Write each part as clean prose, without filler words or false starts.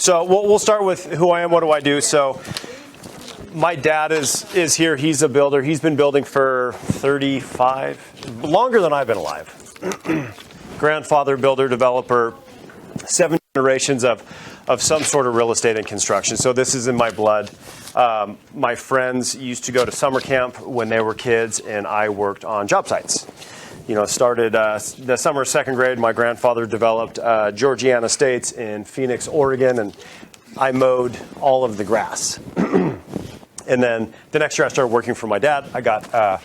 So we'll start with who I am, what do I do. So my dad is here. He's a builder. He's been building for 35, longer than I've been alive. Grandfather, builder, developer, 7 generations of some sort of real estate and construction. So this is in my blood. My friends used to go to summer camp when they were kids, and I worked on job sites. Started the summer of second grade. My grandfather developed Georgiana Estates in Phoenix, Oregon, and I mowed all of the grass. And then the next year I started working for my dad. I got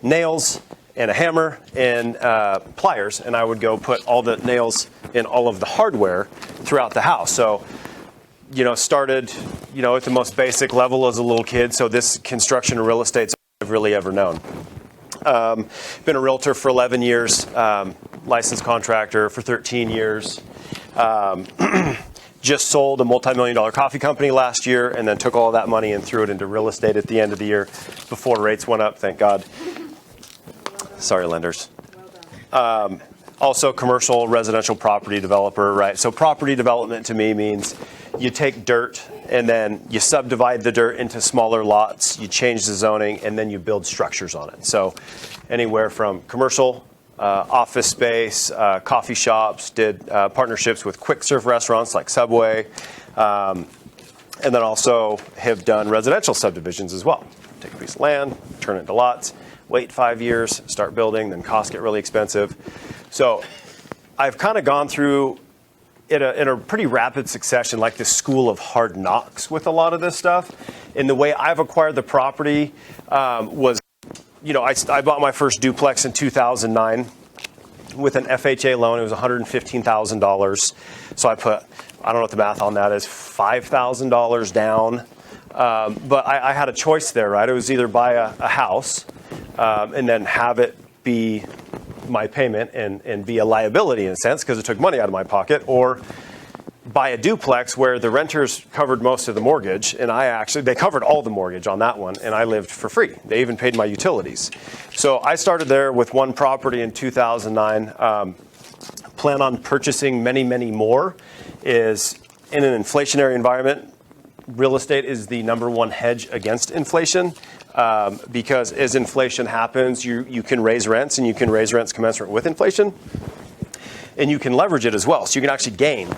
nails and a hammer and pliers, and I would go put all the nails in all of the hardware throughout the house. So, started, at the most basic level as a little kid. So this construction and real estate's all I've really ever known. Been a realtor for 11 years, licensed contractor for 13 years. Just sold a multi-million-dollar coffee company last year, and then took all of that money and threw it into real estate at the end of the year before rates went up, thank God. Sorry, lenders. Also commercial residential property developer, right? So property development to me means you take dirt and then you subdivide the dirt into smaller lots, you change the zoning, and then you build structures on it. So anywhere from commercial, office space, coffee shops, did partnerships with quick serve restaurants like Subway, and then also have done residential subdivisions as well. Take a piece of land, turn it into lots, wait 5 years, start building, then costs get really expensive. So I've kind of gone through in a pretty rapid succession, like this school of hard knocks with a lot of this stuff. And the way I've acquired the property was, I bought my first duplex in 2009 with an FHA loan. It was $115,000. So I put, I don't know what the math on that is, $5,000 down. But I had a choice there, right? It was either buy a house and then have it be my payment and be a liability in a sense because it took money out of my pocket, or buy a duplex where the renters covered most of the mortgage, and they covered all the mortgage on that one, and I lived for free. They even paid my utilities. So I started there with one property in 2009. Plan on purchasing many, many more. Is in an inflationary environment, real estate is the number one hedge against inflation. Because as inflation happens, you can raise rents, and you can raise rents commensurate with inflation, and you can leverage it as well. So you can actually gain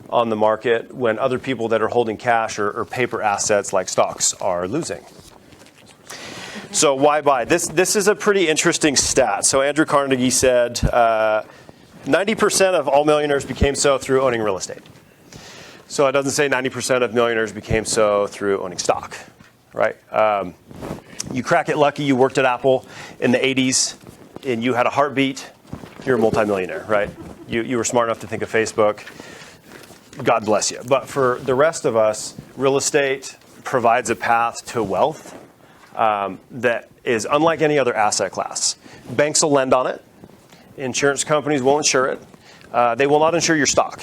on the market when other people that are holding cash or paper assets like stocks are losing. So why buy? This is a pretty interesting stat. So Andrew Carnegie said 90% of all millionaires became so through owning real estate. So it doesn't say 90% of millionaires became so through owning stock, right? You crack it lucky, you worked at Apple in the 80s, and you had a heartbeat, you're a multimillionaire, right? You were smart enough to think of Facebook. God bless you. But for the rest of us, real estate provides a path to wealth that is unlike any other asset class. Banks will lend on it. Insurance companies will insure it. They will not insure your stock,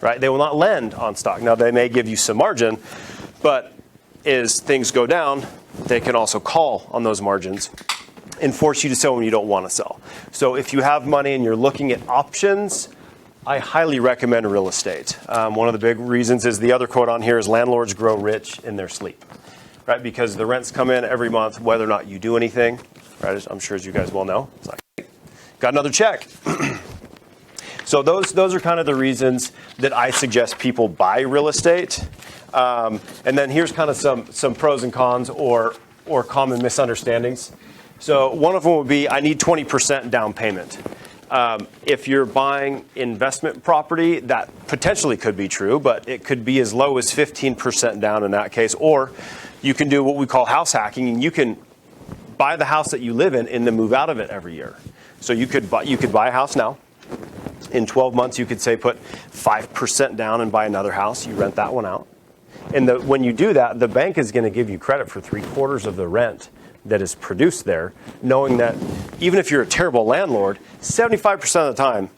right? They will not lend on stock. Now, they may give you some margin, but as things go down, they can also call on those margins and force you to sell when you don't want to sell. So if you have money and you're looking at options, I highly recommend real estate. One of the big reasons is the other quote on here is landlords grow rich in their sleep, right? Because the rents come in every month, whether or not you do anything, right? I'm sure as you guys well know. It's like, hey, got another check. So those are kind of the reasons that I suggest people buy real estate. And then here's kind of some pros and cons or common misunderstandings. So one of them would be, I need 20% down payment. If you're buying investment property, that potentially could be true, but it could be as low as 15% down in that case. Or you can do what we call house hacking, and you can buy the house that you live in and then move out of it every year. So you could buy a house now. In 12 months, you could say put 5% down and buy another house. You rent that one out. And when you do that, the bank is going to give you credit for 3/4 of the rent that is produced there, knowing that even if you're a terrible landlord, 75% of the time,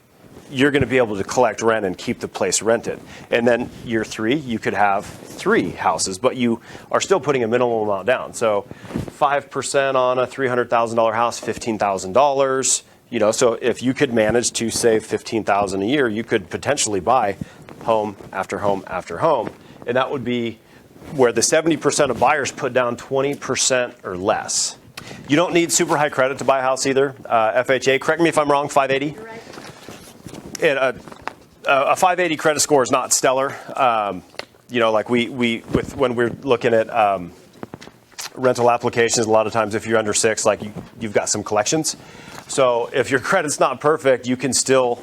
you're going to be able to collect rent and keep the place rented. And then year 3, you could have 3 houses, but you are still putting a minimal amount down. So 5% on a $300,000 house, $15,000. So if you could manage to save $15,000 a year, you could potentially buy home after home after home. And that would be where the 70% of buyers put down 20% or less. You don't need super high credit to buy a house either. FHA, correct me if I'm wrong, 580? You're right. And a 580 credit score is not stellar. Like when we're looking at rental applications, a lot of times if you're under 6, like you've got some collections. So if your credit's not perfect, you can still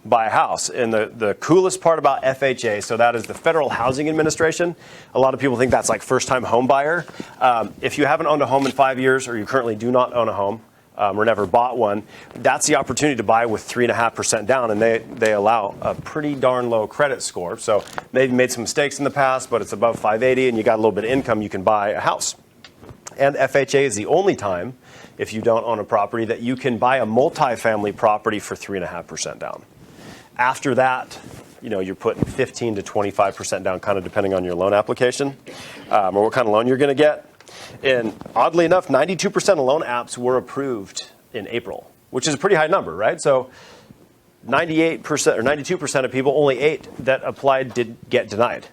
buy a house. And the coolest part about FHA, so that is the Federal Housing Administration. A lot of people think that's like first-time home buyer. If you haven't owned a home in 5 years, or you currently do not own a home, or never bought one, that's the opportunity to buy with 3.5% down, and they allow a pretty darn low credit score. So maybe made some mistakes in the past, but it's above 580, and you got a little bit of income, you can buy a house. And FHA is the only time, if you don't own a property, that you can buy a multifamily property for 3.5% down. After that, you're putting 15 to 25% down, kind of depending on your loan application or what kind of loan you're going to get. And oddly enough, 92% of loan apps were approved in April, which is a pretty high number, right? So 98% or 92% of people, only 8 that applied did get denied.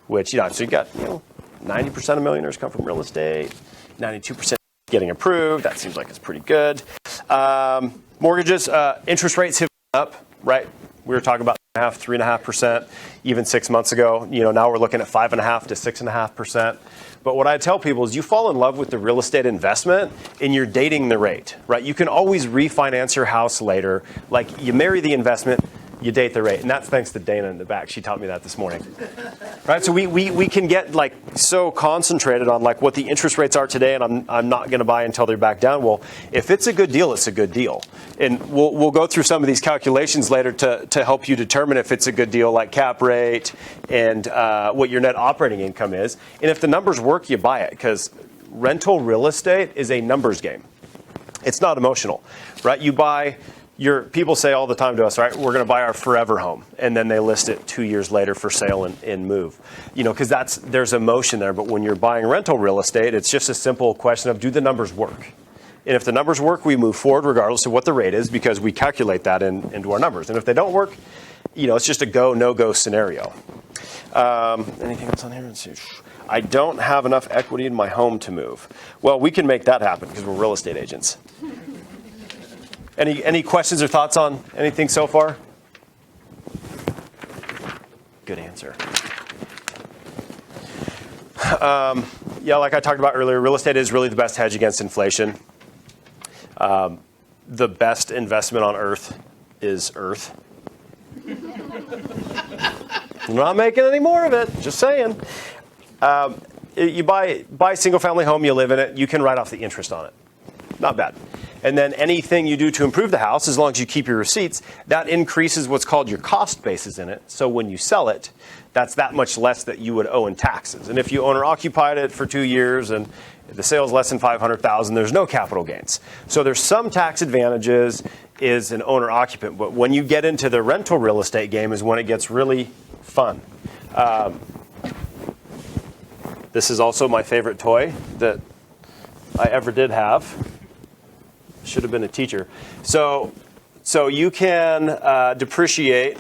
Which, so you got 90% of millionaires come from real estate, 92% getting approved. That seems like it's pretty good. Mortgages, interest rates have gone up. Right, we were talking about 3.5%, even 6 months ago. Now we're looking at 5.5% to 6.5%. But what I tell people is you fall in love with the real estate investment and you're dating the rate, right? You can always refinance your house later. Like you marry the investment, you date the rate. And that's thanks to Dana in the back. She taught me that this morning. Right? So we can get like so concentrated on like what the interest rates are today, and I'm not going to buy until they're back down. Well, if it's a good deal, it's a good deal. And we'll go through some of these calculations later to help you determine if it's a good deal, like cap rate and what your net operating income is. And if the numbers work, you buy it, because rental real estate is a numbers game. It's not emotional, right? You buy. People say all the time to us, right, we're going to buy our forever home, and then they list it 2 years later for sale and move, because there's emotion there. But when you're buying rental real estate, it's just a simple question of, do the numbers work? And if the numbers work, we move forward regardless of what the rate is, because we calculate that into our numbers. And if they don't work, it's just a go, no-go scenario. Anything else on here? Let's see. I don't have enough equity in my home to move. Well, we can make that happen because we're real estate agents. Any questions or thoughts on anything so far? Good answer. Like I talked about earlier, real estate is really the best hedge against inflation. The best investment on earth is earth. I'm not making any more of it, just saying. You buy a single-family home, you live in it, you can write off the interest on it. Not bad. And then anything you do to improve the house, as long as you keep your receipts, that increases what's called your cost basis in it. So when you sell it, that's that much less that you would owe in taxes. And if you owner occupied it for 2 years and the sale is less than $500,000, there's no capital gains. So there's some tax advantages as an owner occupant. But when you get into the rental real estate game is when it gets really fun. This is also my favorite toy that I ever did have. Should have been a teacher. So you can depreciate.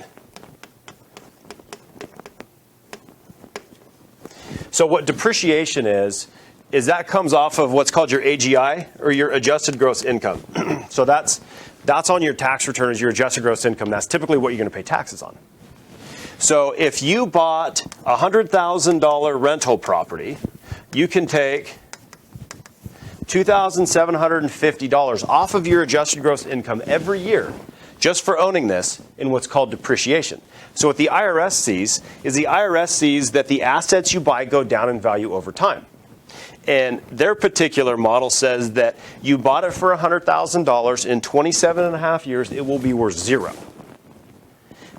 So what depreciation is that comes off of what's called your AGI, or your adjusted gross income. So that's on your tax return as your adjusted gross income. That's typically what you're going to pay taxes on. So if you bought a $100,000 rental property, you can take $2,750 off of your adjusted gross income every year just for owning this in what's called depreciation. So what the IRS sees is that the assets you buy go down in value over time. And their particular model says that you bought it for $100,000, in 27 and a half years, it will be worth zero.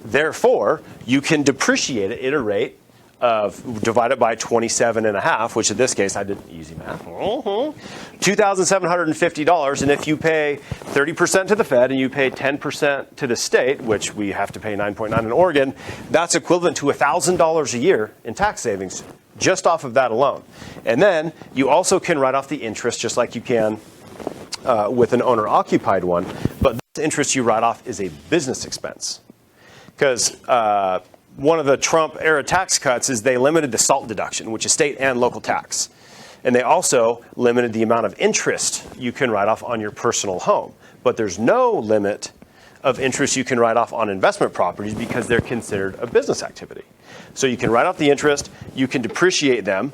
Therefore, you can depreciate it at a rate of divided by 27 and a half, which in this case, I did easy math, $2,750. And if you pay 30% to the Fed and you pay 10% to the state, which we have to pay 9.9 in Oregon, that's equivalent to $1,000 a year in tax savings just off of that alone. And then you also can write off the interest just like you can with an owner-occupied one. But the interest you write off is a business expense. Because one of the Trump era tax cuts is they limited the SALT deduction, which is state and local tax. And they also limited the amount of interest you can write off on your personal home. But there's no limit of interest you can write off on investment properties because they're considered a business activity. So you can write off the interest, you can depreciate them,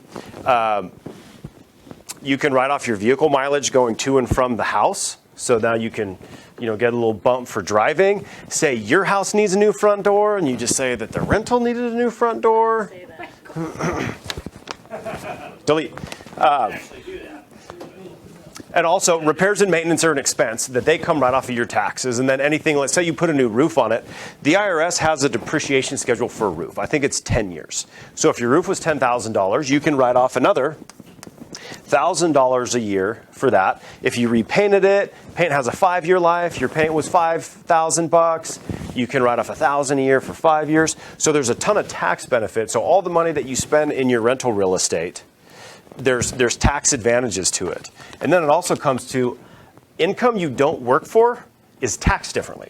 you can write off your vehicle mileage going to and from the house. So now you can, get a little bump for driving. Say your house needs a new front door, and you just say that the rental needed a new front door. Delete. And also, repairs and maintenance are an expense that they come right off of your taxes. And then anything, let's say you put a new roof on it, the IRS has a depreciation schedule for a roof. I think it's 10 years. So if your roof was $10,000, you can write off another $1,000 a year for that. If you repainted it, paint has a 5-year life. Your paint was $5,000. You can write off $1,000 a year for 5 years. So there's a ton of tax benefit. So all the money that you spend in your rental real estate, there's tax advantages to it. And then it also comes to income you don't work for is taxed differently.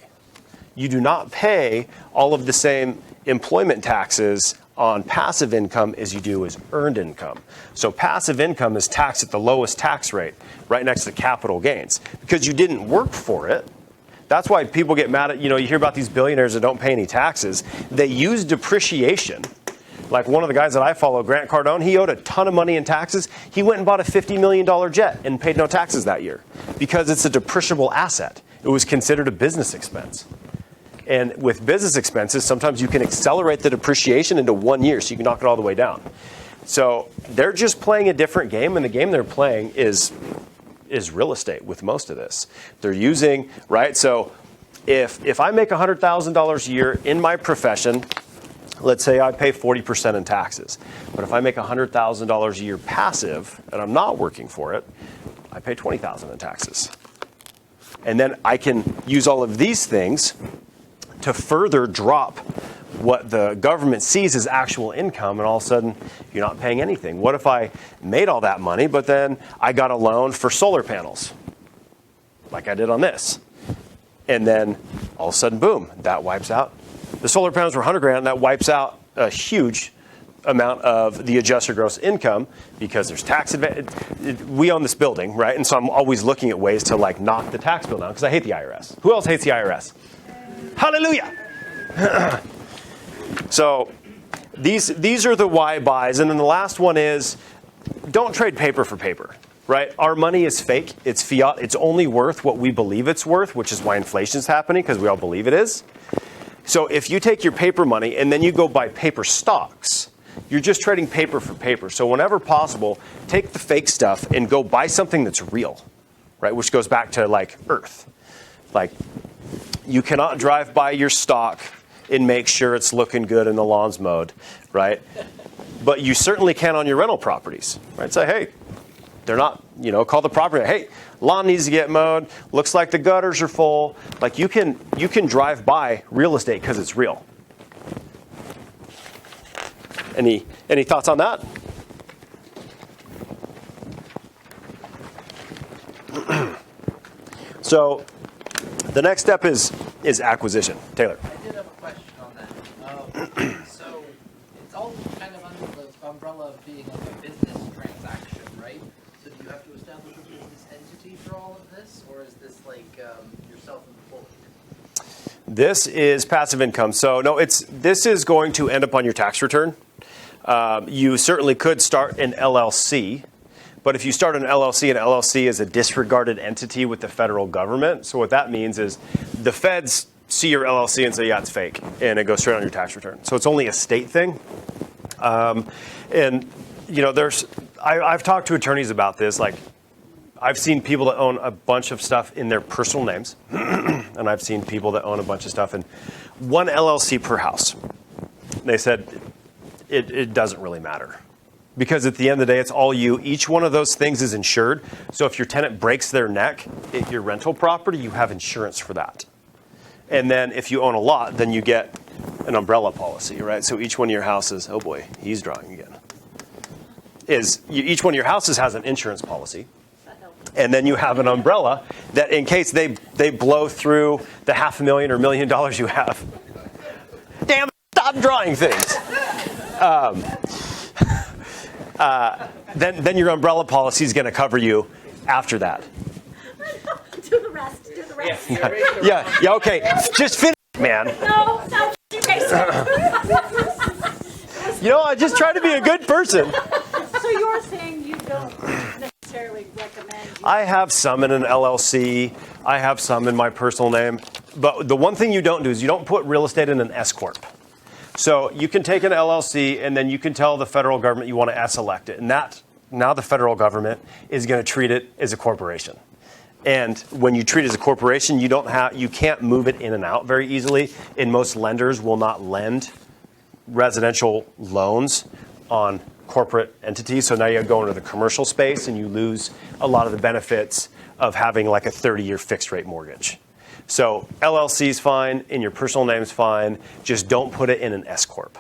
You do not pay all of the same employment taxes on passive income as you do as earned income. So passive income is taxed at the lowest tax rate, right next to capital gains, because you didn't work for it. That's why people get mad at, you hear about these billionaires that don't pay any taxes. They use depreciation. Like one of the guys that I follow, Grant Cardone, he owed a ton of money in taxes. He went and bought a $50 million jet and paid no taxes that year because it's a depreciable asset. It was considered a business expense. And with business expenses, sometimes you can accelerate the depreciation into 1 year so you can knock it all the way down. So they're just playing a different game, and the game they're playing is real estate with most of this. They're using, right? So if I make $100,000 a year in my profession, let's say I pay 40% in taxes. But if I make $100,000 a year passive and I'm not working for it, I pay $20,000 in taxes. And then I can use all of these things to further drop what the government sees as actual income, and all of a sudden you're not paying anything. What if I made all that money, but then I got a loan for solar panels, like I did on this, and then all of a sudden, boom, that wipes out. The solar panels were $100,000, and that wipes out a huge amount of the adjusted gross income because there's tax advantage. We own this building, right? And so I'm always looking at ways to knock the tax bill down because I hate the IRS. Who else hates the IRS? Hallelujah. So these are the why buys. And then the last one is don't trade paper for paper, right? Our money is fake. It's fiat. It's only worth what we believe it's worth, which is why inflation is happening because we all believe it is. So if you take your paper money and then you go buy paper stocks, you're just trading paper for paper. So whenever possible, take the fake stuff and go buy something that's real, right? Which goes back to Earth. You cannot drive by your stock and make sure it's looking good and the lawn's mowed, right? But you certainly can on your rental properties, right? Say, hey, they're not, call the property. Hey, lawn needs to get mowed. Looks like the gutters are full. You can drive by real estate because it's real. Any thoughts on that? So the next step is acquisition. Taylor. I did have a question on that. So it's all kind of under the umbrella of being a business transaction, right? So do you have to establish a business entity for all of this, or is this you're self-employed? This is passive income. So no, this is going to end up on your tax return. You certainly could start an LLC. But if you start an LLC is a disregarded entity with the federal government. So what that means is the feds see your LLC and say, yeah, it's fake. And it goes straight on your tax return. So it's only a state thing. I've talked to attorneys about this. I've seen people that own a bunch of stuff in their personal names. And I've seen people that own a bunch of stuff in one LLC per house. They said it doesn't really matter. Because at the end of the day, it's all you. Each one of those things is insured. So if your tenant breaks their neck at your rental property, you have insurance for that. And then if you own a lot, then you get an umbrella policy, right? So each one of your houses, oh boy, he's drawing again. Each one of your houses has an insurance policy. And then you have an umbrella that in case they blow through the $500,000 or $1 million you have. Damn, stop drawing things. Then your umbrella policy is going to cover you after that. Do the rest. Do the rest. Yeah, okay. Just finish, man. No, stop racing. I just try to be a good person. So you're saying you don't necessarily recommend. I have some in an LLC. I have some in my personal name. But the one thing you don't do is you don't put real estate in an S corp. So you can take an LLC and then you can tell the federal government you want to S-elect it. And now the federal government is going to treat it as a corporation. And when you treat it as a corporation, you can't move it in and out very easily. And most lenders will not lend residential loans on corporate entities. So now you go into the commercial space and you lose a lot of the benefits of having like a 30-year fixed rate mortgage. So LLC's fine, in your personal name's fine, just don't put it in an S corp.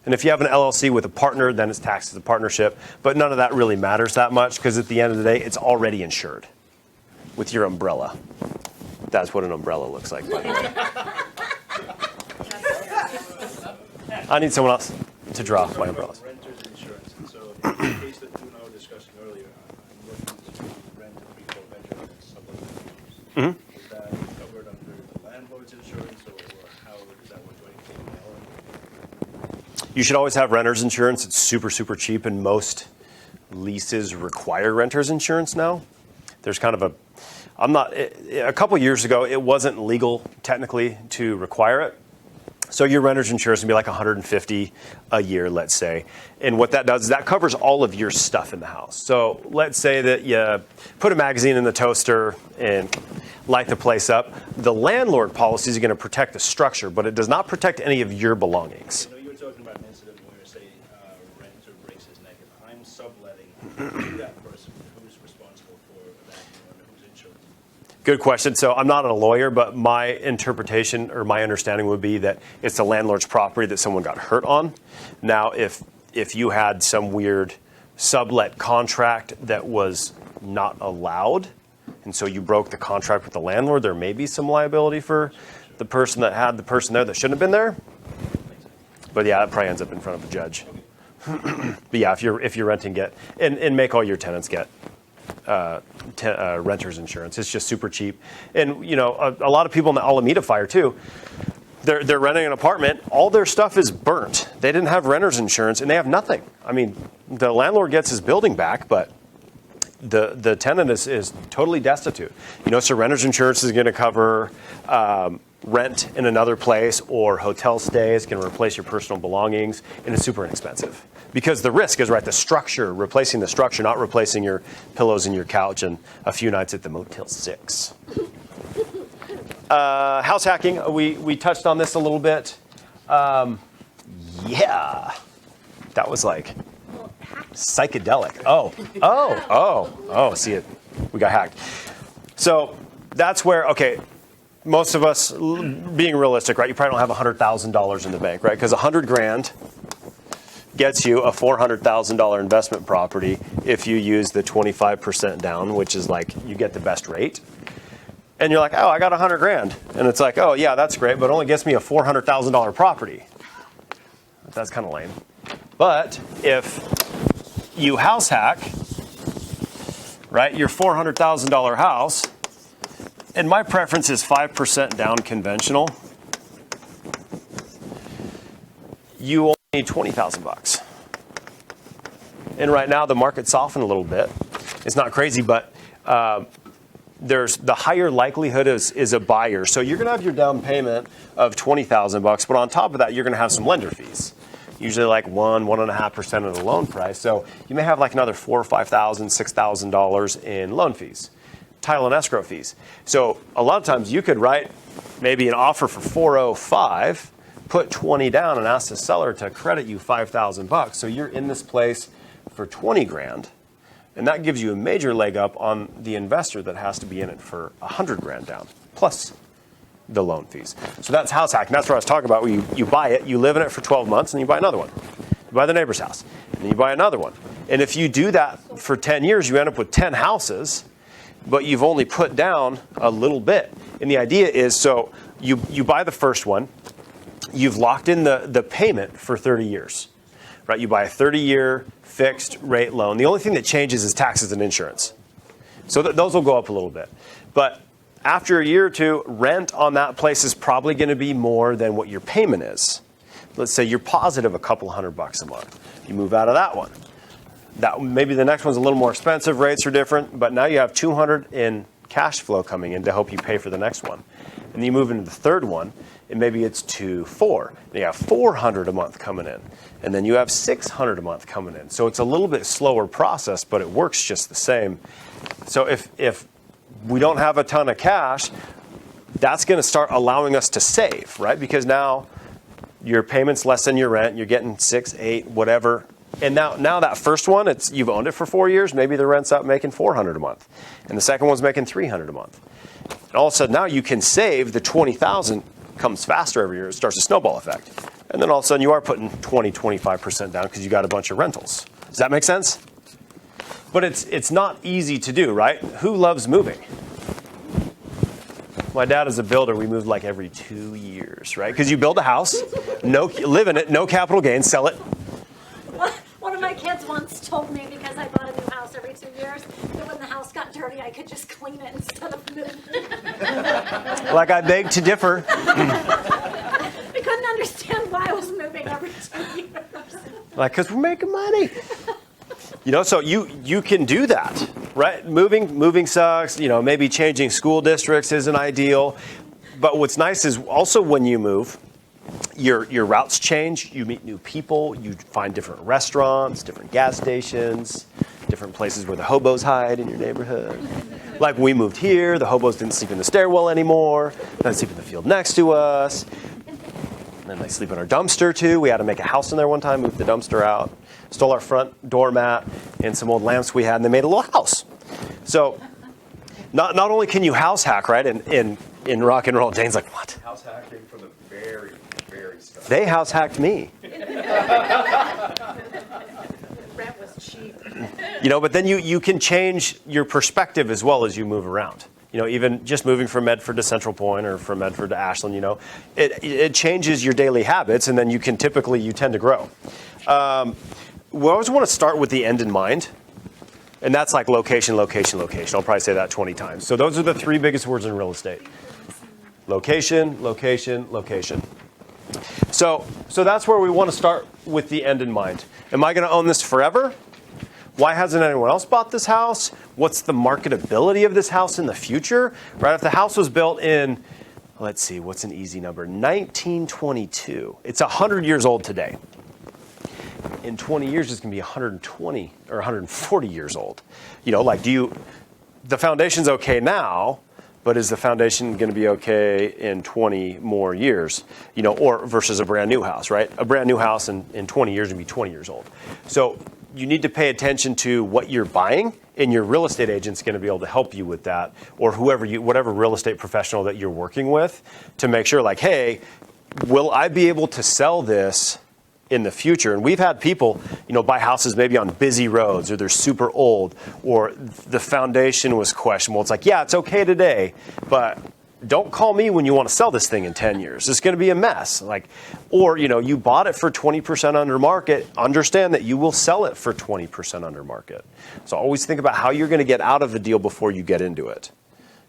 And if you have an LLC with a partner, then it's taxed as a partnership. But none of that really matters that much because at the end of the day, it's already insured with your umbrella. That's what an umbrella looks like, buddy. I need someone else to draw my umbrellas. Renter's insurance. And so in the case that you and I were discussing earlier, I'm looking to rent a three-car bedroom and sublet homes. Is that covered under the landlord's insurance, or how does that work? Do I need to You should always have renter's insurance. It's super, super cheap, and most leases require renter's insurance now. There's kind of a couple years ago, it wasn't legal technically to require it. So your renter's insurance would be like $150 a year, let's say. And what that does is that covers all of your stuff in the house. So let's say that you put a magazine in the toaster and light the place up. The landlord policy is going to protect the structure, but it does not protect any of your belongings. You were talking about an incident where, say, renter breaks his neck. If I'm subletting to that person, who's responsible for that and who's insured? Good question. So I'm not a lawyer, but my interpretation or my understanding would be that it's the landlord's property that someone got hurt on. Now, if you had some weird sublet contract that was not allowed, and so you broke the contract with the landlord, there may be some liability for the person that had the person there that shouldn't have been there. But yeah, it probably ends up in front of a judge. But yeah, if you're renting, and make all your tenants get renter's insurance. It's just super cheap. And a lot of people in the Alameda fire too, they're renting an apartment, all their stuff is burnt. They didn't have renter's insurance and they have nothing. I mean, the landlord gets his building back, but the tenant is totally destitute. So renter's insurance is going to cover rent in another place or hotel stays, going to replace your personal belongings, and it's super inexpensive. Because the risk is, the structure, replacing the structure, not replacing your pillows and your couch and a few nights at the Motel 6. House hacking, we touched on this a little bit. Yeah, that was like psychedelic. Oh, see it, we got hacked. So that's where, most of us, being realistic, you probably don't have $100,000 in the bank, because $100,000 gets you a $400,000 investment property if you use the 25% down, which is you get the best rate. And you're like, oh, I got $100,000. And it's like, oh yeah, that's great, but it only gets me a $400,000 property. That's kind of lame. But if you house hack, your $400,000 house, and my preference is 5% down conventional, you only need $20,000. And right now the market softened a little bit. It's not crazy, but there's the higher likelihood is a buyer. So you're going to have your down payment of $20,000, but on top of that, you're going to have some lender fees. Usually like 1.5% of the loan price. So you may have another $4,000 or $5,000, $6,000 in loan fees, title and escrow fees. So a lot of times you could write maybe an offer for $405,000, put 20 down and ask the seller to credit you $5,000. So you're in this place for $20,000. And that gives you a major leg up on the investor that has to be in it for $100,000 down, plus the loan fees. So that's house hacking. That's what I was talking about. You buy it, you live in it for 12 months, and you buy another one. You buy the neighbor's house, and then you buy another one. And if you do that for 10 years, you end up with 10 houses, but you've only put down a little bit. And the idea is, so you buy the first one, you've locked in the payment for 30 years, right? You buy a 30-year fixed rate loan. The only thing that changes is taxes and insurance. So those will go up a little bit. But after a year or two, rent on that place is probably going to be more than what your payment is. Let's say you're positive a couple $100 a month. You move out of that one. Maybe the next one's a little more expensive, rates are different, but now you have $200 in cash flow coming in to help you pay for the next one. And then you move into the third one, and maybe it's $400. You have $400 a month coming in, and then you have $600 a month coming in. So it's a little bit slower process, but it works just the same. So if we don't have a ton of cash, that's going to start allowing us to save, right? Because now your payment's less than your rent. You're getting 6, 8, whatever. And now that first one, you've owned it for 4 years. Maybe the rent's up making $400 a month, and the second one's making $300 a month. And all of a sudden now you can save. The $20,000 comes faster every year. It starts a snowball effect, and then all of a sudden you are putting 20-25% down because you got a bunch of rentals. Does that make sense? But it's not easy to do, right? Who loves moving? My dad is a builder. We moved like every 2 years, right? Because you build a house, live in it, no capital gains, sell it. One of my kids once told me, because I bought a new house every 2 years, that when the house got dirty, I could just clean it instead of moving. Like I beg to differ. I couldn't understand why I was moving every 2 years. Like, because we're making money. So you can do that, right? Moving sucks. Maybe changing school districts isn't ideal. But what's nice is also when you move, your routes change. You meet new people. You find different restaurants, different gas stations, different places where the hobos hide in your neighborhood. Like we moved here, the hobos didn't sleep in the stairwell anymore. They sleep in the field next to us. And then they sleep in our dumpster too. We had to make a house in there one time, moved the dumpster out, stole our front doormat and some old lamps we had, and they made a little house. So not only can you house hack, right, in rock and roll, Dane's like, what? House hacking from the very, very start. They house hacked me. Rent was cheap. But then you can change your perspective as well as you move around. Even just moving from Medford to Central Point or from Medford to Ashland, it changes your daily habits, and then you tend to grow. We always want to start with the end in mind, and that's like location, location, location. I'll probably say that 20 times. So those are the 3 biggest words in real estate. Location, location, location. So that's where we want to start with the end in mind. Am I going to own this forever? Why hasn't anyone else bought this house? What's the marketability of this house in the future? Right, if the house was built in, let's see, what's an easy number? 1922. It's 100 years old today. In 20 years, it's going to be 120 or 140 years old. The foundation's okay now, but is the foundation going to be okay in 20 more years? Or versus a brand new house, right? A brand new house in 20 years will be 20 years old. So you need to pay attention to what you're buying, and your real estate agent's going to be able to help you with that, or whatever real estate professional that you're working with, to make sure, like, hey, will I be able to sell this in the future? And we've had people, buy houses maybe on busy roads, or they're super old, or the foundation was questionable. It's like, yeah, it's okay today, but don't call me when you want to sell this thing in 10 years. It's going to be a mess. Or you bought it for 20% under market. Understand that you will sell it for 20% under market. So always think about how you're going to get out of the deal before you get into it.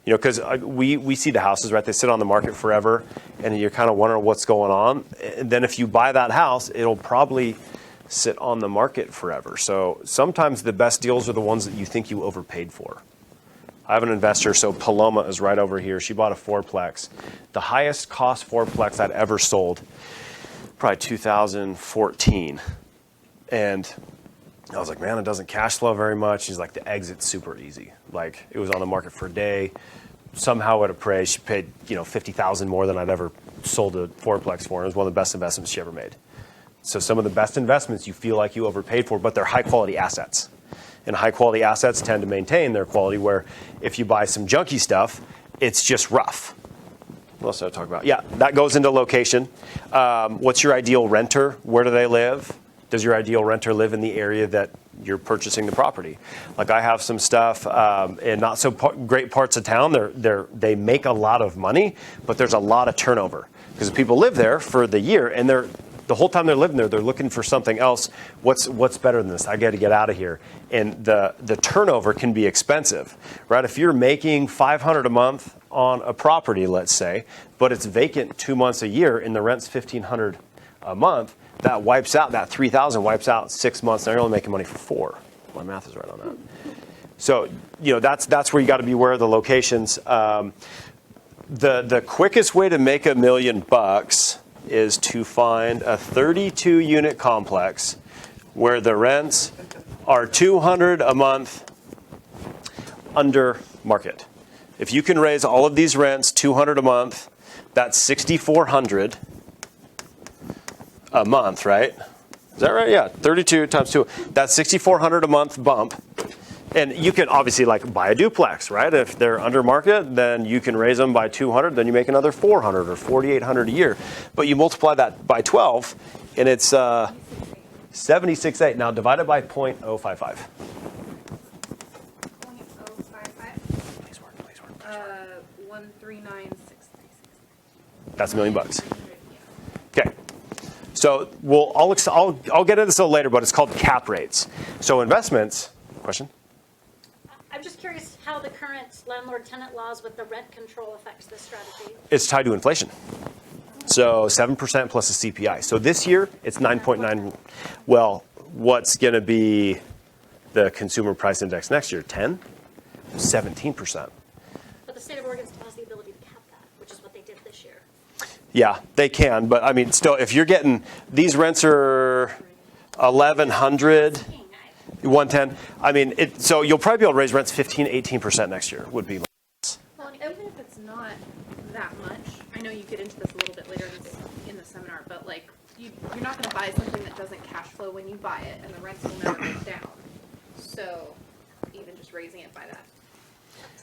Because we see the houses, right? They sit on the market forever, and you're kind of wondering what's going on. And then if you buy that house, it'll probably sit on the market forever. So sometimes the best deals are the ones that you think you overpaid for. I have an investor, so Paloma is right over here. She bought a fourplex. The highest cost fourplex I'd ever sold, probably 2014. And I was like, man, it doesn't cash flow very much. She's like, the exit's super easy. Like, it was on the market for a day. Somehow it appraised. She paid, $50,000 more than I'd ever sold a fourplex for. It was one of the best investments she ever made. So some of the best investments you feel like you overpaid for, but they're high quality assets. And high quality assets tend to maintain their quality, where if you buy some junky stuff, it's just rough. What else did I talk about? Yeah, that goes into location. What's your ideal renter? Where do they live? Does your ideal renter live in the area that you're purchasing the property? Like I have some stuff in not so great parts of town. They make a lot of money, but there's a lot of turnover because people live there for the year, and the whole time they're living there, they're looking for something else. What's better than this? I got to get out of here. And the turnover can be expensive, right? If you're making $500 a month on a property, let's say, but it's vacant 2 months a year and the rent's $1,500 a month, that wipes out, that $3,000 wipes out 6 months. Now you're only making money for 4. My math is right on that. So, that's where you got to be aware of the locations. The quickest way to make $1 million is to find a 32-unit complex where the rents are $200 a month under market. If you can raise all of these rents $200 a month, that's $6,400 a month, right? Is that right? Yeah, 32 times 2. That's $6,400 a month bump. And you can obviously buy a duplex, right? If they're under market, then you can raise them by 200, then you make another 400 or 4,800 a year. But you multiply that by 12, and it's 76.8. Now divide it by 0.055. 0.055. Please work. 139,636. That's $1 million. Okay. So I'll get into this a little later, but it's called cap rates. So investments. Question? I'm just curious how the current landlord-tenant laws with the rent control affects this strategy. It's tied to inflation. So 7% plus a CPI. So this year, it's 9.9. Well, what's going to be the consumer price index next year? 10? 17%. But the state of Oregon still has the ability to cap that, which is what they did this year. Yeah, they can. But I mean, still, if you're getting, these rents are 1,100. 110. I mean, so you'll probably be able to raise rents 15-18% next year would be. Well, even if it's not that much, I know you get into this a little bit later in the seminar, but you're not going to buy something that doesn't cash flow when you buy it, and the rents will never go down. So even just raising it by that.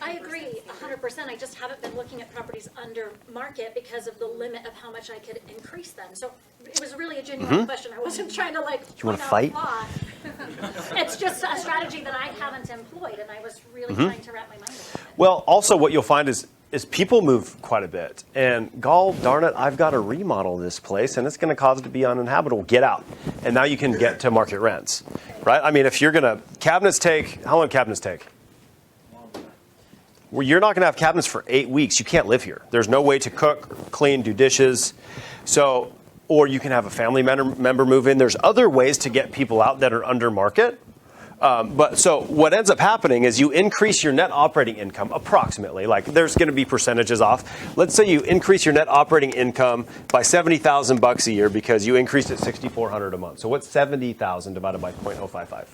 I agree 100%. I just haven't been looking at properties under market because of the limit of how much I could increase them. So it was really a genuine question. I wasn't trying to You want to fight? It's just a strategy that I haven't employed, and I was really trying to wrap my mind around it. Well, also what you'll find is people move quite a bit. And gall darn it, I've got to remodel this place, and it's going to cause it to be uninhabitable. Get out. And now you can get to market rents, right? I mean, if you're going to, how long do cabinets take? Well, you're not going to have cabinets for 8 weeks. You can't live here. There's no way to cook, clean, do dishes. So, or you can have a family member move in. There's other ways to get people out that are under market. But so what ends up happening is you increase your net operating income approximately. There's going to be percentages off. Let's say you increase your net operating income by $70,000 a year because you increased it $6,400 a month. So what's 70,000 divided by 0.055?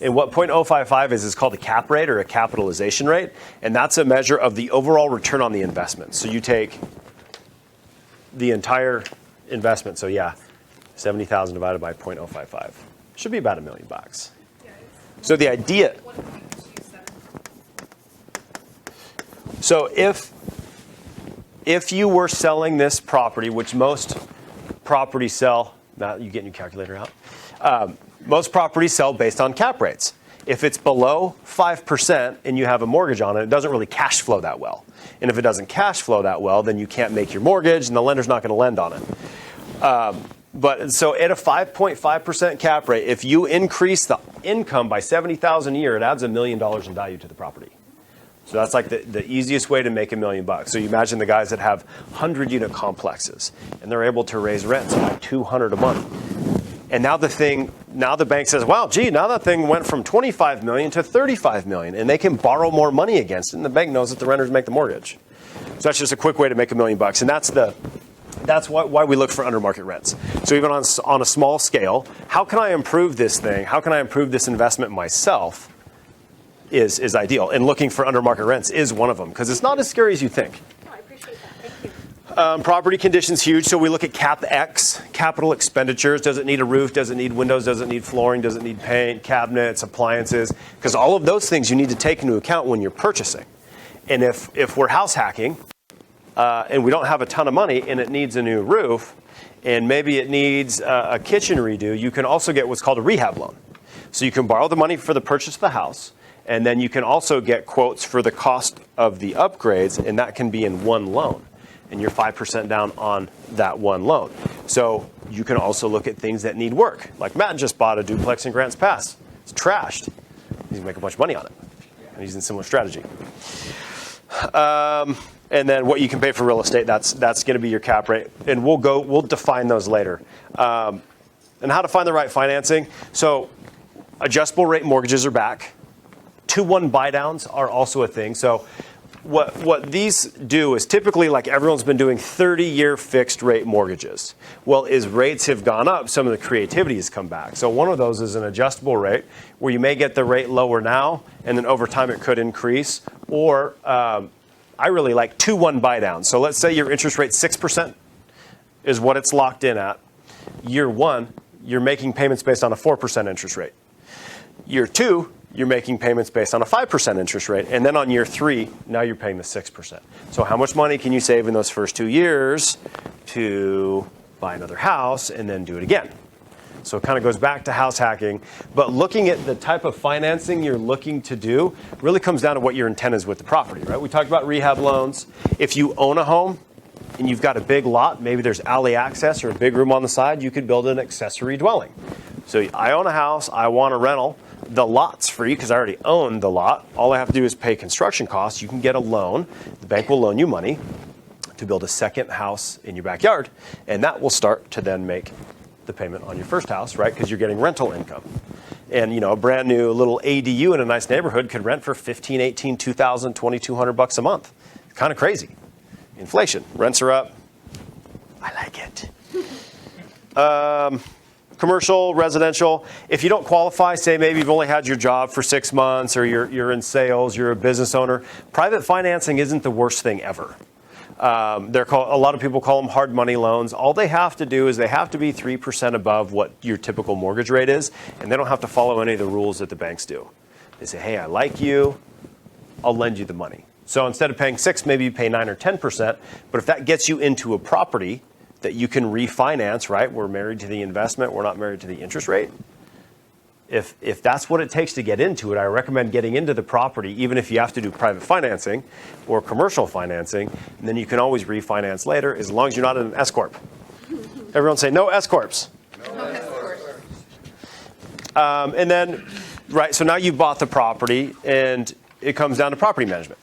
And what 0.055 is called a cap rate or a capitalization rate. And that's a measure of the overall return on the investment. So you take the entire investment. So yeah, 70,000 divided by 0.055. Should be about $1 million. So the idea. 1.27. So if you were selling this property, which most properties sell, now you getting your calculator out. Most properties sell based on cap rates. If it's below 5% and you have a mortgage on it, it doesn't really cash flow that well. And if it doesn't cash flow that well, then you can't make your mortgage and the lender's not going to lend on it. But so at a 5.5% cap rate, if you increase the income by $70,000 a year, it adds $1 million in value to the property. So that's the easiest way to make $1 million. So you imagine the guys that have 100-unit complexes and they're able to raise rents by $200 a month. And now the bank says, wow, gee, now that thing went from $25 million to $35 million, and they can borrow more money against it, and the bank knows that the renters make the mortgage. So that's just a quick way to make $1 million, and that's why we look for under market rents. So even on a small scale, how can I improve this thing? How can I improve this investment myself? Is ideal, and looking for under market rents is one of them because it's not as scary as you think. Oh, I appreciate that. Thank you. Property conditions huge, so we look at CapEx, capital expenditures. Does it need a roof? Does it need windows? Does it need flooring? Does it need paint, cabinets, appliances? Because all of those things you need to take into account when you're purchasing. And if we're house hacking and we don't have a ton of money and it needs a new roof and maybe it needs a kitchen redo, you can also get what's called a rehab loan. So you can borrow the money for the purchase of the house, and then you can also get quotes for the cost of the upgrades, and that can be in one loan. And you're 5% down on that one loan. So you can also look at things that need work. Like Matt just bought a duplex in Grants Pass. It's trashed. He's going to make a bunch of money on it. And he's in a similar strategy. And then what you can pay for real estate, that's going to be your cap rate. And we'll define those later. And how to find the right financing. So adjustable rate mortgages are back. 2-1 buy downs are also a thing. So what these do is typically, like everyone's been doing 30-year fixed rate mortgages. Well, as rates have gone up, some of the creativity has come back. So one of those is an adjustable rate where you may get the rate lower now, and then over time it could increase. Or I really like 2-1 buy down. So let's say your interest rate 6% is what it's locked in at. Year 1, you're making payments based on a 4% interest rate. Year 2, you're making payments based on a 5% interest rate. And then on year 3, now you're paying the 6%. So how much money can you save in those first 2 years to buy another house and then do it again? So it kind of goes back to house hacking. But looking at the type of financing you're looking to do really comes down to what your intent is with the property, right? We talked about rehab loans. If you own a home and you've got a big lot, maybe there's alley access or a big room on the side, you could build an accessory dwelling. So I own a house, I want a rental. The lot's free because I already own the lot. All I have to do is pay construction costs. You can get a loan. The bank will loan you money to build a second house in your backyard. And that will start to then make the payment on your first house, right? Because you're getting rental income. And, a brand new little ADU in a nice neighborhood could rent for $1,500, $1,800, $2,000, $2,200 a month. It's kind of crazy. Inflation. Rents are up. I like it. Commercial, residential. If you don't qualify, say maybe you've only had your job for 6 months or you're in sales, you're a business owner, private financing isn't the worst thing ever. A lot of people call them hard money loans. All they have to do is they have to be 3% above what your typical mortgage rate is, and they don't have to follow any of the rules that the banks do. They say, hey, I like you, I'll lend you the money. So instead of paying 6, maybe you pay 9 or 10%, but if that gets you into a property that you can refinance, right? We're married to the investment. We're not married to the interest rate. If that's what it takes to get into it, I recommend getting into the property, even if you have to do private financing or commercial financing, and then you can always refinance later as long as you're not in an S Corp. Everyone say no S Corps. No, of course. And then, right, so now you bought the property and it comes down to property management.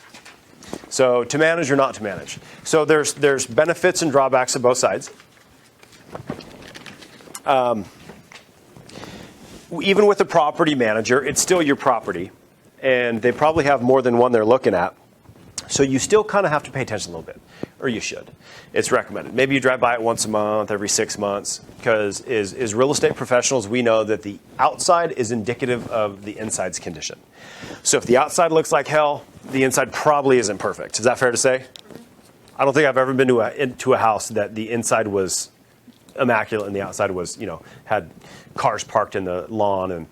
So to manage or not to manage. So there's benefits and drawbacks of both sides. Even with the property manager, it's still your property. And they probably have more than one they're looking at. So you still kind of have to pay attention a little bit. Or you should. It's recommended. Maybe you drive by it once a month, every 6 months. Because as real estate professionals, we know that the outside is indicative of the inside's condition. So if the outside looks like hell, the inside probably isn't perfect. Is that fair to say? I don't think I've ever been to a house that the inside was immaculate and the outside was, had cars parked in the lawn and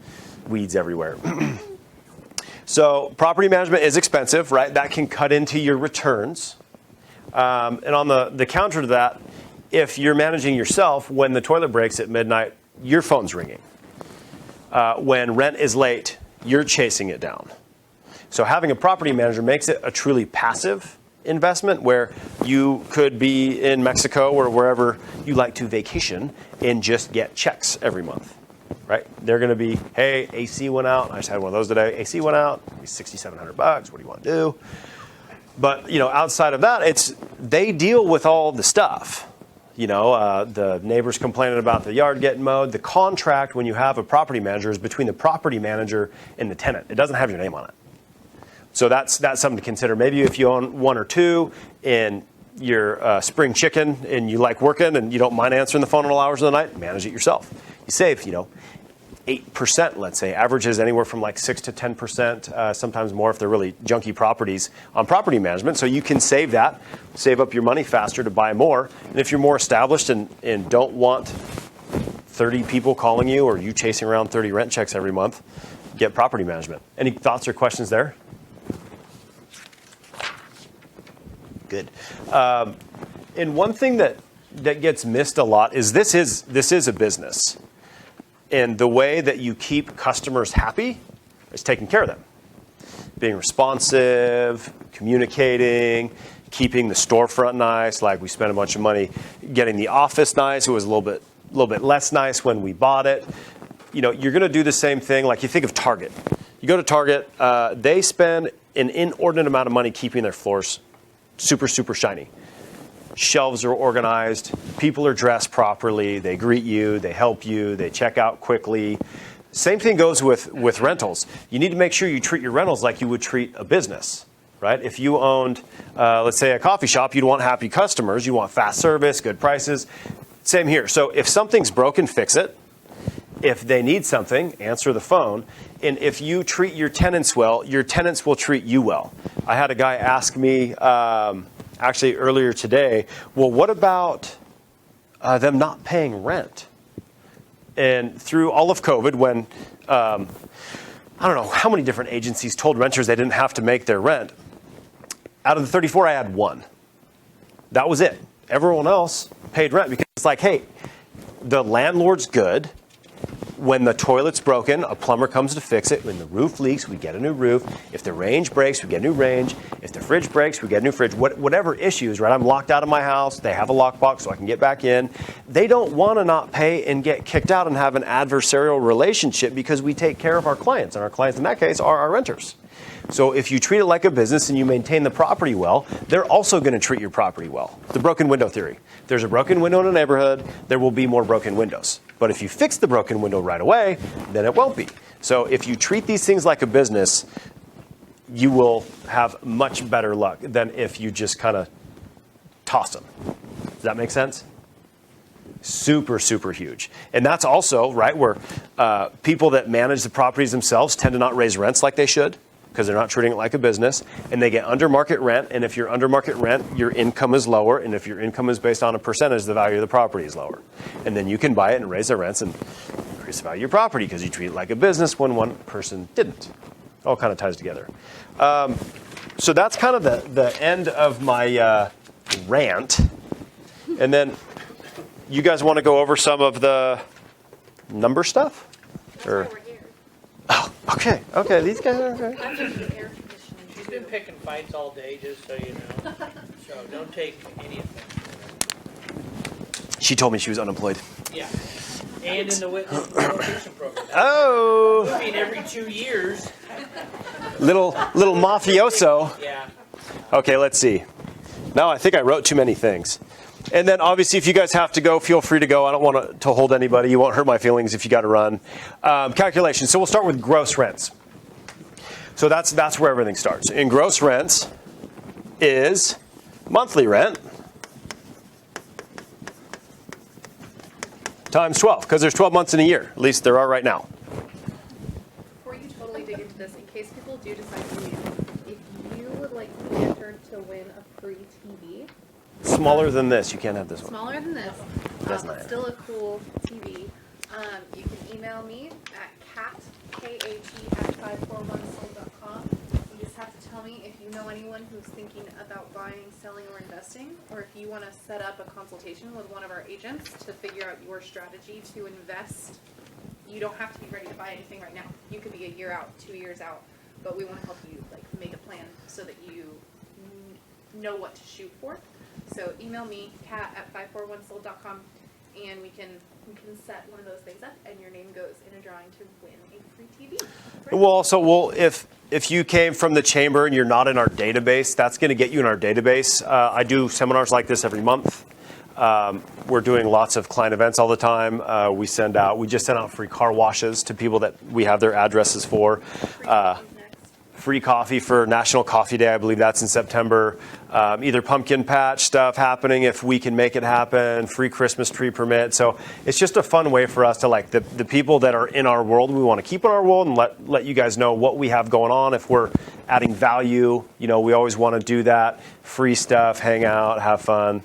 weeds everywhere. So property management is expensive, right? That can cut into your returns. And on the counter to that, if you're managing yourself, when the toilet breaks at midnight, your phone's ringing. When rent is late, you're chasing it down. So having a property manager makes it a truly passive investment where you could be in Mexico or wherever you like to vacation and just get checks every month, right? They're going to be, hey, AC went out. I just had one of those today. AC went out. It's $6,700. What do you want to do? But, outside of that, they deal with all the stuff. The neighbors complaining about the yard getting mowed. The contract, when you have a property manager, is between the property manager and the tenant. It doesn't have your name on it. So that's something to consider. Maybe if you own 1 or 2 and you're a spring chicken and you like working and you don't mind answering the phone at all hours of the night, manage it yourself. You save, 8%, let's say. Averages anywhere from like 6 to 10%, sometimes more if they're really junky properties on property management. So you can save that, save up your money faster to buy more. And if you're more established and don't want 30 people calling you or you chasing around 30 rent checks every month, get property management. Any thoughts or questions there? Good. And one thing that that gets missed a lot is this is a business. And the way that you keep customers happy is taking care of them. Being responsive, communicating, keeping the storefront nice. Like we spent a bunch of money getting the office nice. It was a little bit less nice when we bought it. You know, you're going to do the same thing. Like you think of Target. You go to Target, they spend an inordinate amount of money keeping their floors super, super shiny. Shelves are organized, people are dressed properly, they greet you, they help you, they check out quickly. Same thing goes with rentals. You need to make sure you treat your rentals like you would treat a business, right? If you owned, let's say, a coffee shop, you'd want happy customers, you want fast service, good prices. Same here. So if something's broken, fix it. If they need something, answer the phone. And if you treat your tenants well, your tenants will treat you well. I had a guy ask me, actually earlier today, well, what about them not paying rent? And through all of COVID, when I don't know how many different agencies told renters they didn't have to make their rent, out of the 34, I had one. That was it. Everyone else paid rent because it's like, hey, the landlord's good. When the toilet's broken, a plumber comes to fix it. When the roof leaks, we get a new roof. If the range breaks, we get a new range. If the fridge breaks, we get a new fridge. Whatever issues, right? I'm locked out of my house. They have a lockbox so I can get back in. They don't want to not pay and get kicked out and have an adversarial relationship because we take care of our clients. And our clients in that case are our renters. So if you treat it like a business and you maintain the property well, they're also going to treat your property well. The broken window theory. If there's a broken window in a neighborhood, there will be more broken windows. But if you fix the broken window right away, then it won't be. So if you treat these things like a business, you will have much better luck than if you just kind of toss them. Does that make sense? Super, super huge. And that's also, right, where people that manage the properties themselves tend to not raise rents like they should, because they're not treating it like a business, and they get under market rent, and if you're under market rent, your income is lower, and if your income is based on a percentage, the value of the property is lower. And then you can buy it and raise the rents and increase the value of your property because you treat it like a business when one person didn't. It all kind of ties together. So that's kind of the end of my rant. And then you guys want to go over some of the number stuff? That's why we're here. Oh, okay, these guys are okay. I'm just the air conditioning. She's been picking fights all day, just so you know. So don't take any offense. She told me she was unemployed. Yeah. And in the relocation program. Oh, Moving every 2 years. little mafioso. Yeah. Okay, let's see. No, I think I wrote too many things. And then obviously if you guys have to go, feel free to go. I don't want to hold anybody. You won't hurt my feelings if you got to run. Calculation. So we'll start with gross rents. So that's where everything starts. And gross rents is monthly rent times 12, because there's 12 months in a year. At least there are right now. Before you totally dig into this, in case people do decide to leave, if you would like to be entered to win a free TV, Smaller than this. You can't have this one. smaller than this, Doesn't but matter. still a cool TV, you can email me at kat@541soul.com. You just have to tell me if you know anyone who's thinking about buying, selling, or investing, or if you want to set up a consultation with one of our agents to figure out your strategy to invest. You don't have to be ready to buy anything right now. You could be a year out, 2 years out, but we want to help you make a plan so that you know what to shoot for. So email me, kat@541soul.com, and we can set one of those things up, and your name goes in a drawing to win a free TV. Well, if you came from the chamber and you're not in our database, that's going to get you in our database. I do seminars like this every month. We're doing lots of client events all the time. We just sent out free car washes to people that we have their addresses for. Free coffee for National Coffee Day. I believe that's in September. Either pumpkin patch stuff happening if we can make it happen. Free Christmas tree permit. So it's just a fun way for us to the people that are in our world. We want to keep in our world and let you guys know what we have going on. If we're adding value, we always want to do that. Free stuff, hang out, have fun,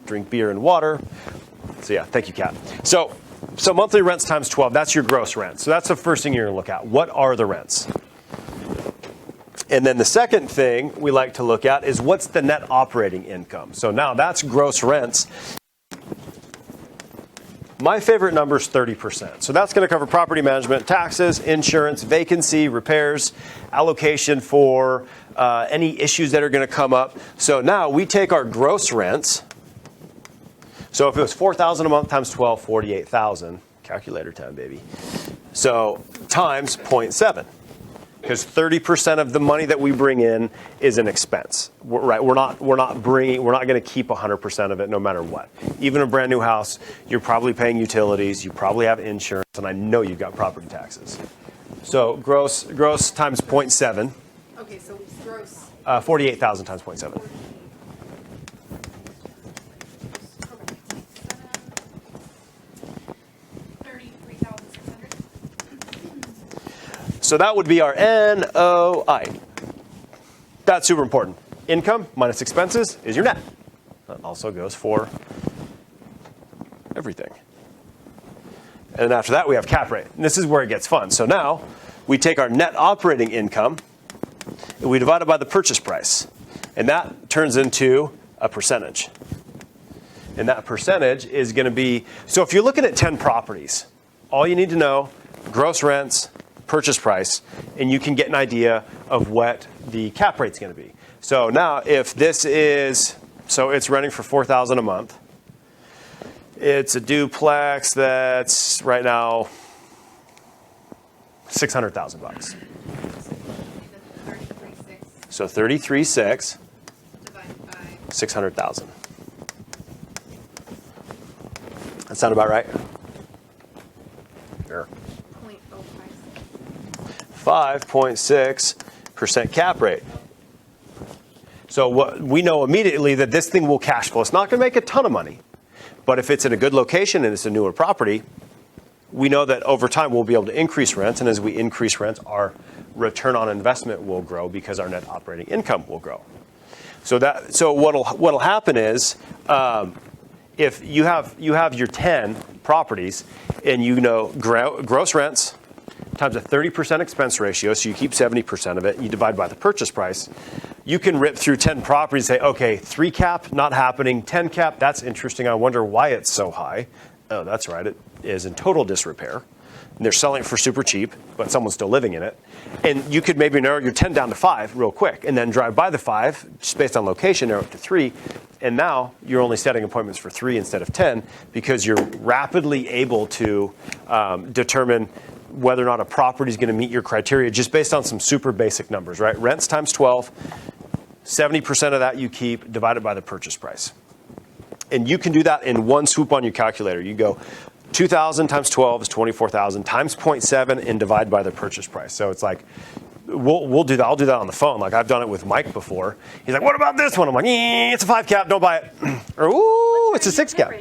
drink beer and water. So yeah, thank you, Kat. So monthly rents times 12. That's your gross rent. So that's the first thing you're going to look at. What are the rents? And then the second thing we like to look at is what's the net operating income. So now that's gross rents. My favorite number is 30%. So that's going to cover property management, taxes, insurance, vacancy, repairs, allocation for any issues that are going to come up. So now we take our gross rents. So if it was $4,000 a month times 12, 48,000. Calculator time, baby. So times 0.7. Because 30% of the money that we bring in is an expense, right? We're not going to keep 100% of it no matter what. Even a brand new house, you're probably paying utilities, you probably have insurance, and I know you've got property taxes. So gross times 0.7. Okay, so gross. 48,000 times 0.7. So that would be our NOI. That's super important. Income minus expenses is your net. That also goes for everything. And then after that, we have cap rate. And this is where it gets fun. So now we take our net operating income and we divide it by the purchase price. And that turns into a percentage. And that percentage is going to be, so if you're looking at 10 properties, all you need to know, gross rents, purchase price, and you can get an idea of what the cap rate's going to be. So now if this is, so it's renting for $4,000 a month. It's a duplex that's right now $600,000. So 33.6 divided by 600,000. That sound about right? Sure. 5.6% cap rate. So what we know immediately that this thing will cash flow. It's not going to make a ton of money, but if it's in a good location and it's a newer property, we know that over time we'll be able to increase rents, and as we increase rents, our return on investment will grow because our net operating income will grow. So what'll happen is if you have your 10 properties and you know gross rents times a 30% expense ratio, so you keep 70% of it, and you divide by the purchase price, you can rip through 10 properties and say, okay, 3 cap, not happening, 10 cap, that's interesting, I wonder why it's so high. Oh, that's right, it is in total disrepair. And they're selling it for super cheap, but someone's still living in it. And you could maybe narrow your 10 down to 5 real quick, and then drive by the 5, just based on location, narrow it to 3, and now you're only setting appointments for 3 instead of 10, because you're rapidly able to determine whether or not a property is going to meet your criteria just based on some super basic numbers, right? Rents times 12, 70% of that you keep, divided by the purchase price. And you can do that in one swoop on your calculator. You go 2,000 times 12 is 24,000 times 0.7 and divide by the purchase price. So it's like, we'll do that. I'll do that on the phone. Like I've done it with Mike before. He's like, what about this one? I'm like, it's a 5 cap, don't buy it. Or, ooh, it's a 6 cap.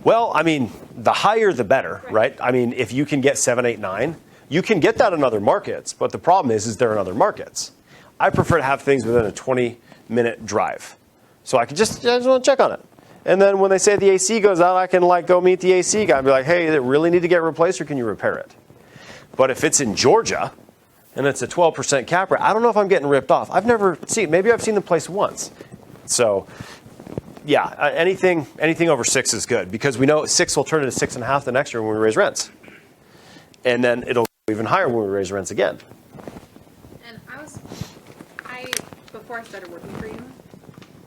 Well, I mean, the higher the better, right? I mean, if you can get 7, 8, 9, you can get that in other markets. But the problem is they're in other markets. I prefer to have things within a 20-minute drive. So I just want to check on it. And then when they say the AC goes out, I can like go meet the AC guy and be like, hey, does it really need to get replaced or can you repair it? But if it's in Georgia and it's a 12% cap rate, I don't know if I'm getting ripped off. I've never seen, maybe I've seen the place once. So yeah, anything over 6 is good because we know 6 will turn into 6.5 the next year when we raise rents. And then it'll go even higher when we raise rents again. And before I started working for you,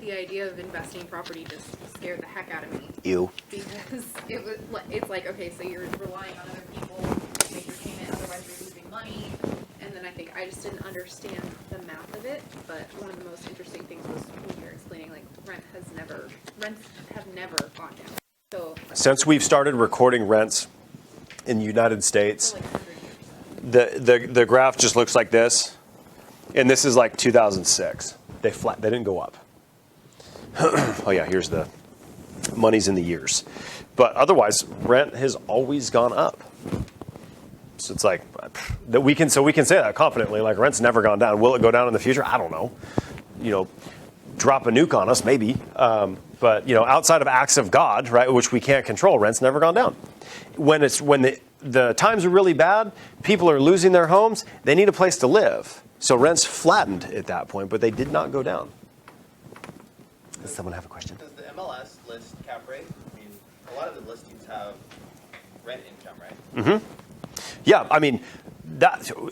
the idea of investing in property just scared the heck out of me. Ew. Because it's like, okay, so you're relying on other people to make your payment, otherwise you're losing money. And then I just didn't understand the math of it. But one of the most interesting things was when you were explaining, like, rents have never gone down. So since we've started recording rents in the United States, for like 100 years. the graph just looks like this. And this is like 2006. They didn't go up. Oh yeah, here's the money's in the years. But otherwise, rent has always gone up. So it's like that we can say that confidently, like rent's never gone down. Will it go down in the future? I don't know. Drop a nuke on us, maybe. But outside of acts of God, right, which we can't control, rent's never gone down. When the times are really bad, people are losing their homes, they need a place to live. So rents flattened at that point, but they did not go down. Does someone have a question? Does the MLS list cap rate? I mean, a lot of the listings have rent income, right? Yeah, I mean,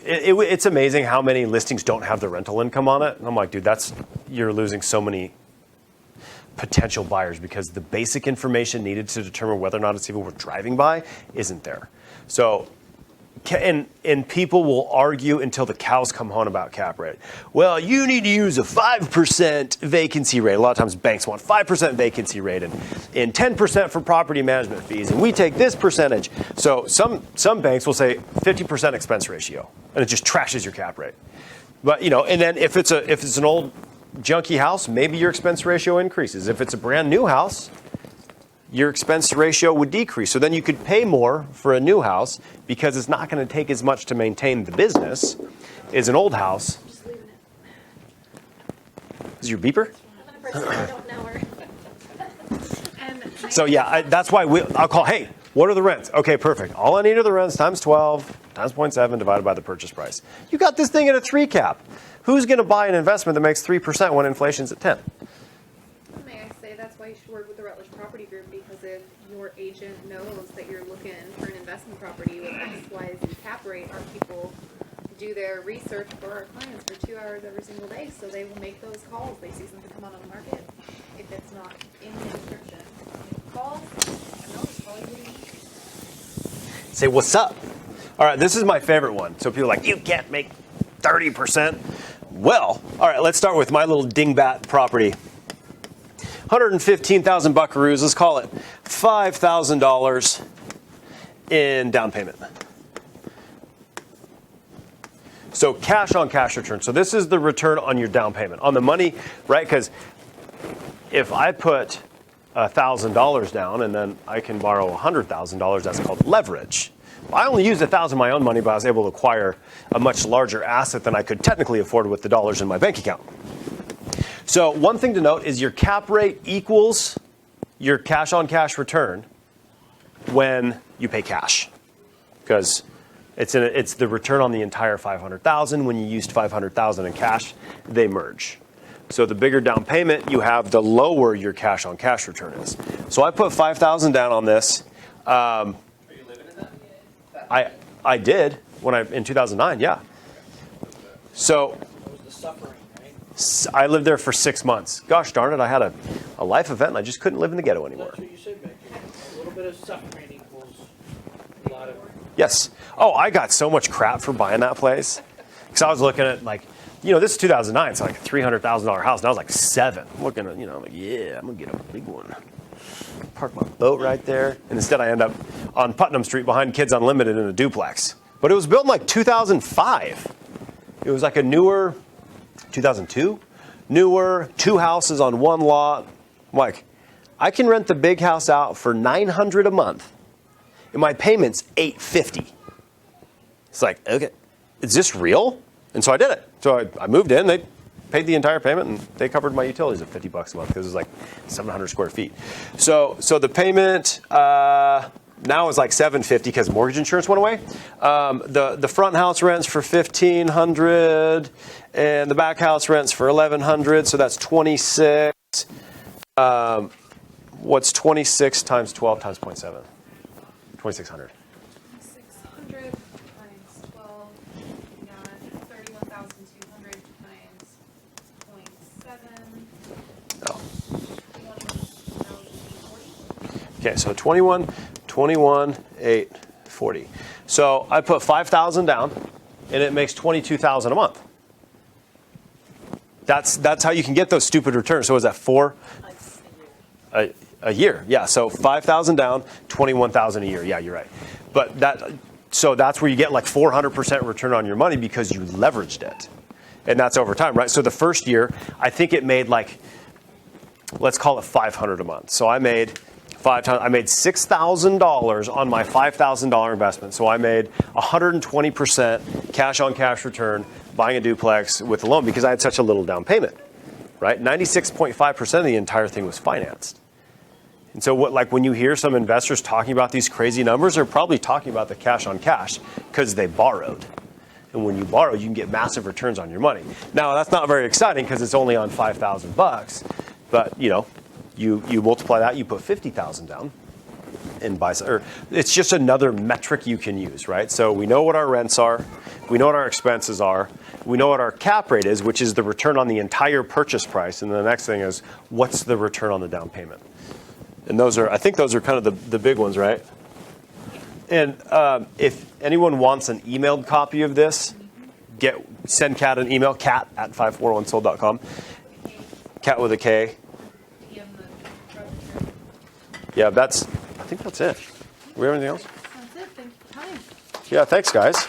it's amazing how many listings don't have the rental income on it. And I'm like, dude, you're losing so many potential buyers because the basic information needed to determine whether or not it's even worth driving by isn't there. So, and people will argue until the cows come home about cap rate. Well, you need to use a 5% vacancy rate. A lot of times banks want 5% vacancy rate and 10% for property management fees. And we take this percentage. So some banks will say 50% expense ratio, and it just trashes your cap rate. But, and then if it's an old junky house, maybe your expense ratio increases. If it's a brand new house, your expense ratio would decrease. So then you could pay more for a new house because it's not going to take as much to maintain the business as an old house. Just leaving it. Is your beeper? 100%, I don't know her. And So yeah, that's why I'll call, hey, what are the rents? Okay, perfect. All I need are the rents times 12 times 0.7 divided by the purchase price. You got this thing at a 3 cap. Who's going to buy an investment that makes 3% when inflation's at 10? may I say that's why you should work with the Rutledge Property Group, because if your agent knows that you're looking for an investment property with X, Y, Z cap rate, our people do their research for our clients for 2 hours every single day, so they will make those calls. They see something come on the market. If it's not in the description, call. I know it's probably Say, what's up? All right, this is my favorite one. So people are like, you can't make 30%. Well, all right, let's start with my little dingbat property. 115,000 buckaroos, let's call it $5,000 in down payment. So cash on cash return. So this is the return on your down payment. On the money, right? Because if I put $1,000 down and then I can borrow $100,000, that's called leverage. I only used $1,000 of my own money, but I was able to acquire a much larger asset than I could technically afford with the dollars in my bank account. So one thing to note is your cap rate equals your cash on cash return when you pay cash, because it's the return on the entire $500,000. When you used $500,000 in cash, they merge. So the bigger down payment you have, the lower your cash on cash return is. So I put $5,000 down on this. Are you living in that? I did in 2009, yeah. So That was the suffering, right? I lived there for 6 months. Gosh darn it, I had a life event and I just couldn't live in the ghetto anymore. That's what you said back there. A little bit of suffering equals a lot of. Yes. Oh, I got so much crap for buying that place. Because I was looking at this is 2009, so like a $300,000 house. And I was like 7. I'm looking at, I'm like, yeah, I'm going to get a big one. Park my boat right there. And instead I end up on Putnam Street behind Kids Unlimited in a duplex. But it was built in like 2005. It was like a newer, 2002, newer, 2 houses on 1 lot. I'm like, I can rent the big house out for $900 a month. And my payment's $850. It's like, okay, is this real? And so I did it. So I moved in, they paid the entire payment, and they covered my utilities at $50 a month because it was like 700 square feet. So the payment now is like $750 because mortgage insurance went away. The front house rents for $1,500, and the back house rents for $1,100. So that's 26. What's 26 times 12 times 0.7? 2,600. 600 times 12, you got 31,200 times 0.7. Oh. 21,840. Okay, so 21,840. So I put 5,000 down, and it makes 22,000 a month. That's how you can get those stupid returns. So is that 4? A year, yeah. So 5,000 down, 21,000 a year. Yeah, you're right. But that's where you get like 400% return on your money because you leveraged it, and that's over time, right? So the first year, I think it made let's call it $500 a month. So I made $6,000 on my $5,000 investment. So I made 120% cash on cash return buying a duplex with a loan because I had such a little down payment, right? 96.5% of the entire thing was financed. And so when you hear some investors talking about these crazy numbers, they're probably talking about the cash on cash because they borrowed. And when you borrow, you can get massive returns on your money. Now, that's not very exciting because it's only on $5,000 bucks, but you multiply that, you put 50,000 down, in buy side. Or it's just another metric you can use, right? So we know what our rents are, we know what our expenses are, we know what our cap rate is, which is the return on the entire purchase price, and the next thing is what's the return on the down payment. And I think those are kind of the big ones, right? And if anyone wants an emailed copy of this, send Kat an email, kat@541sold.com. Kat with a K. Yeah, I think that's it. Do we have anything else? That's it, thank you for coming. Yeah, thanks, guys.